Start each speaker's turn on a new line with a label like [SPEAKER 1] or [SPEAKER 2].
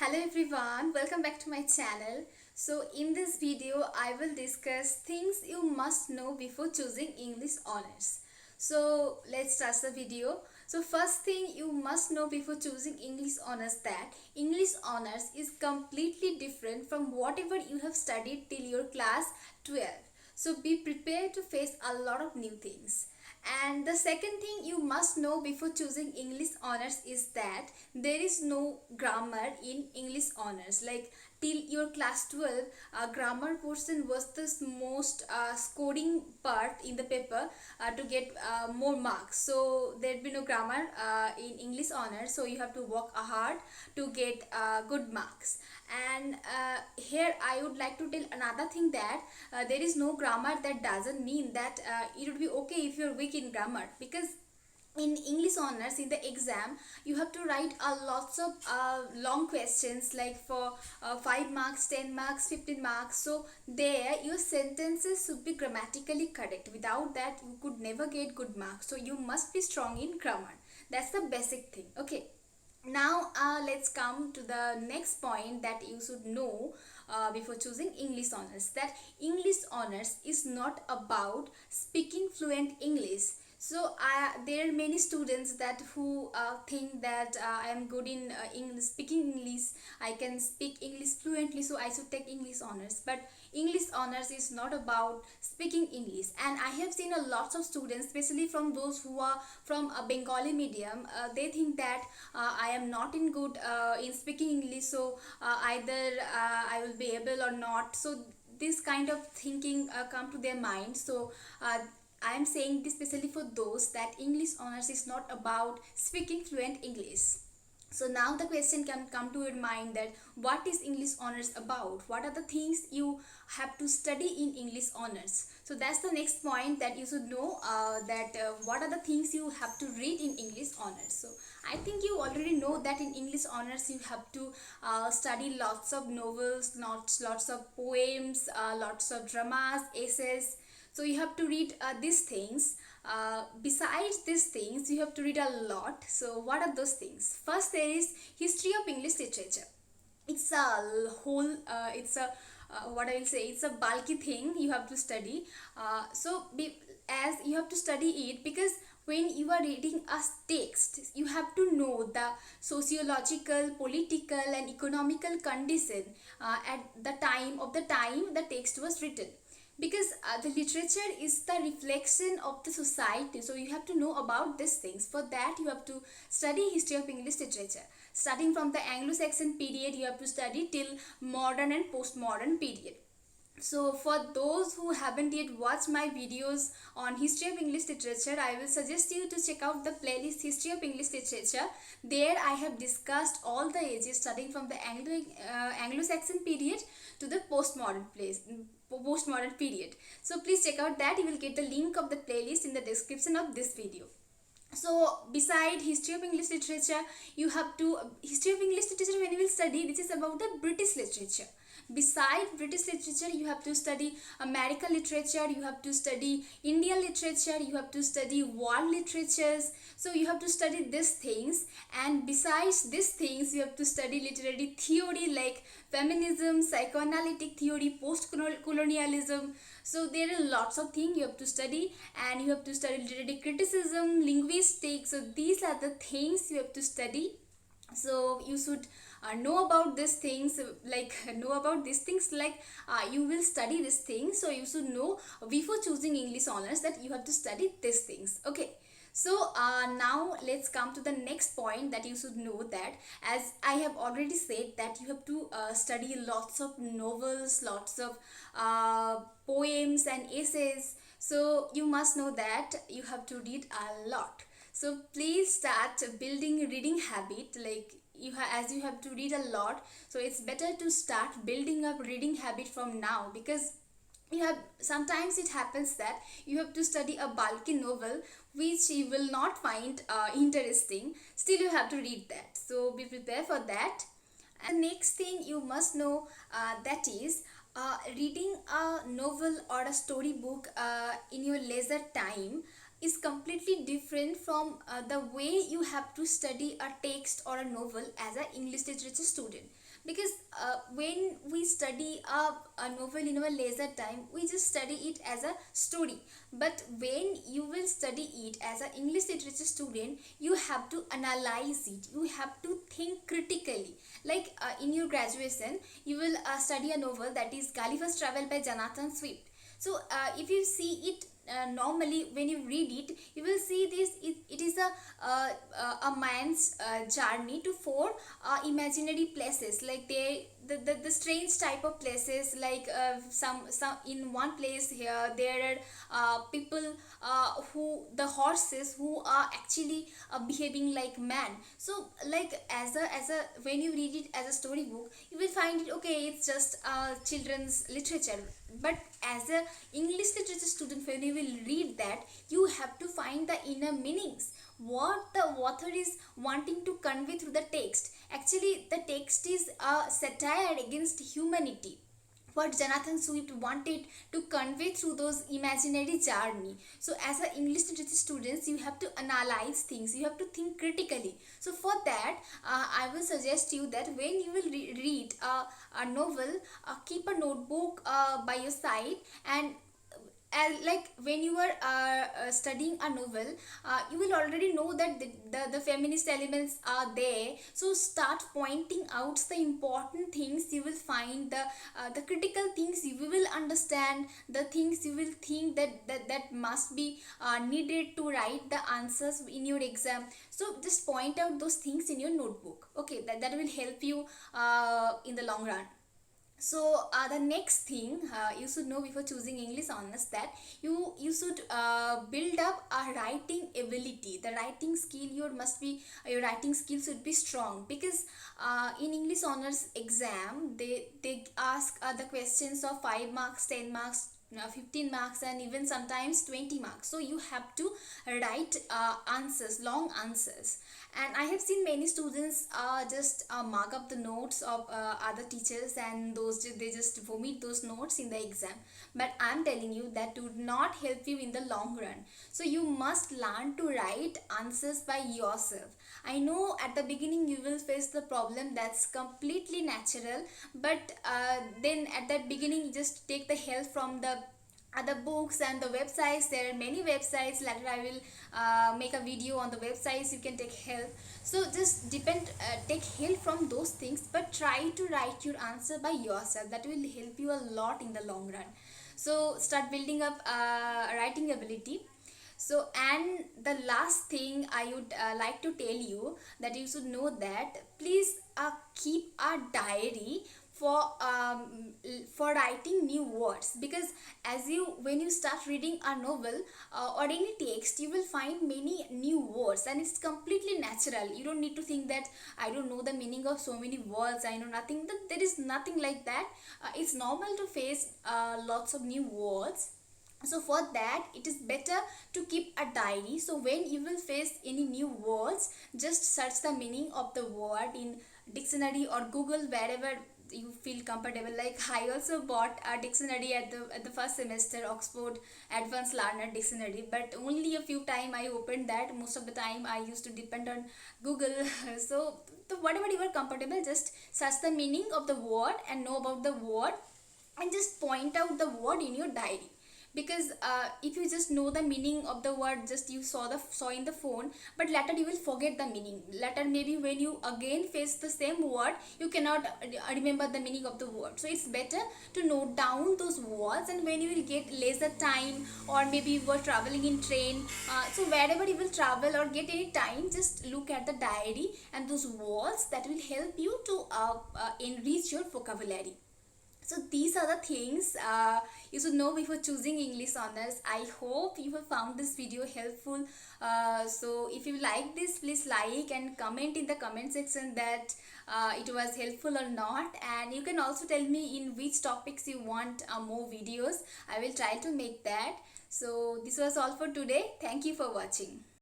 [SPEAKER 1] Hello everyone, welcome back to my channel. So in this video I will discuss things you must know before choosing English honors. So let's start the video. So first thing you must know before choosing English honors, that English honors is completely different from whatever you have studied till your class 12. So be prepared to face a lot of new things. And the second thing you must know before choosing English honors is that there is no grammar in English honors. Like till your class 12, grammar portion was the most scoring part in the paper to get more marks. So there'd be no grammar in English honors. So you have to work hard to get good marks. And here I would like to tell another thing, that there is no grammar. That doesn't mean that it would be okay if you're weak in grammar, because in English honors in the exam you have to write lots of long questions, like for 5 marks, 10 marks, 15 marks. So there your sentences should be grammatically correct. Without that you could never get good marks. So you must be strong in grammar. That's the basic thing. Okay, now let's come to the next point that you should know before choosing English honors, that English honors is not about speaking fluent English. So there are many students that who think that I am good in English, speaking English, I can speak English fluently, so I should take English honors. But English honors is not about speaking English. And I have seen a lot of students, especially from those who are from a Bengali medium, they think that I am not in good in speaking English, so either I will be able or not. So this kind of thinking come to their mind. So I am saying this especially for those that English honors is not about speaking fluent English. So now the question can come to your mind, that what is English honors about? What are the things you have to study in English honors? So that's the next point that you should know, that what are the things you have to read in English honors. So I think you already know that in English honors you have to study lots of novels, lots of poems, lots of dramas, essays. So you have to read these things. Besides these things you have to read a lot. So what are those things? First, there is history of English literature. It's a whole it's a what I will say, it's a bulky thing you have to study. As you have to study it, because when you are reading a text you have to know the sociological, political and economical condition at the time the text was written, because the literature is the reflection of the society. So you have to know about these things. For that you have to study history of English literature. Starting from the Anglo-Saxon period you have to study till modern and postmodern period. So for those who haven't yet watched my videos on history of English literature, I will suggest you to check out the playlist history of English literature. There I have discussed all the ages, starting from the Anglo-Saxon period to the postmodern period. So please check out that. You will get the link of the playlist in the description of this video. So beside history of English literature, you have to history of English literature, when you will study, this is about the British literature. Beside British literature you have to study American literature, you have to study Indian literature, you have to study world literatures. So you have to study these things. And besides these things you have to study literary theory like feminism, psychoanalytic theory, post-colonialism. So there are lots of things you have to study. And you have to study literary criticism, linguistics. So these are the things you have to study. So you should know about these things, like you will study these things. So you should know before choosing English honors that you have to study these things. Okay, so now let's come to the next point, that you should know that, as I have already said, that you have to study lots of novels, lots of poems and essays. So you must know that you have to read a lot. So please start building reading habit. Like as you have to read a lot, so it's better to start building up reading habit from now, because sometimes it happens that you have to study a bulky novel which you will not find interesting. Still you have to read that, so be prepared for that. And the next thing you must know, that is reading a novel or a storybook in your leisure time is completely different from the way you have to study a text or a novel as an English literature student. because when we study a novel in our leisure time, we just study it as a story. But when you will study it as an English literature student, you have to analyze it, you have to think critically. Like in your graduation, you will study a novel that is Gulliver's Travel by Jonathan Swift. So if you see it normally, when you read it, you will see this, it is a man's journey to four imaginary places. Like the strange type of places, like some in one place here there are people who, the horses who are actually behaving like man. So like as a when you read it as a storybook, you will find it okay, it's just children's literature. But as a English literature student, when you will read that, you have to find the inner meanings, what the author is wanting to convey through the text. Actually, the text is a satire against humanity, what Jonathan Swift wanted to convey through those imaginary journey. So as an English literature students, you have to analyze things, you have to think critically. So for that, I will suggest you that when you will read a novel, keep a notebook by your side. And like when you are studying a novel, you will already know that the feminist elements are there. So start pointing out the important things, you will find the critical things, you will understand the things, you will think that must be needed to write the answers in your exam. So just point out those things in your notebook. Okay, that will help you in the long run. So the next thing you should know before choosing English honors, that you should build up a writing ability. The writing skill, your writing skill should be strong, because in English honors exam, they ask the questions of 5 marks, 10 marks, 15 marks, and even sometimes 20 marks. So you have to write answers, long answers. And I have seen many students just mark up the notes of other teachers, and they just vomit those notes in the exam. But I'm telling you that would not help you in the long run. So you must learn to write answers by yourself. I know at the beginning you will face the problem, that's completely natural. But then at that beginning, just take the help from the other books and the websites. There are many websites, later I will make a video on the websites, you can take help. So just take help from those things, but try to write your answer by yourself. That will help you a lot in the long run. So start building up writing ability. So, and the last thing I would like to tell you, that you should know that please keep a diary for writing new words. Because when you start reading a novel or any text, you will find many new words, and it's completely natural. You don't need to think that I don't know the meaning of so many words, I know nothing. There is nothing like that. It's normal to face lots of new words. So for that, it is better to keep a diary. So when you will face any new words, just search the meaning of the word in dictionary or Google, wherever you feel comfortable. Like I also bought a dictionary at the first semester, Oxford Advanced Learner Dictionary, but only a few time I opened that. Most of the time I used to depend on Google. So whatever you are comfortable, just search the meaning of the word and know about the word, and just point out the word in your diary. Because if you just know the meaning of the word, just you saw in the phone, but later you will forget the meaning. Later maybe when you again face the same word, you cannot remember the meaning of the word. So it's better to note down those words, and when you will get leisure time, or maybe you were traveling in train, so wherever you will travel or get any time, just look at the diary and those words. That will help you to enrich your vocabulary. So these are the things you should know before choosing English honors. I hope you have found this video helpful. So if you like this, please like and comment in the comment section that it was helpful or not. And you can also tell me in which topics you want more videos. I will try to make that. So this was all for today. Thank you for watching.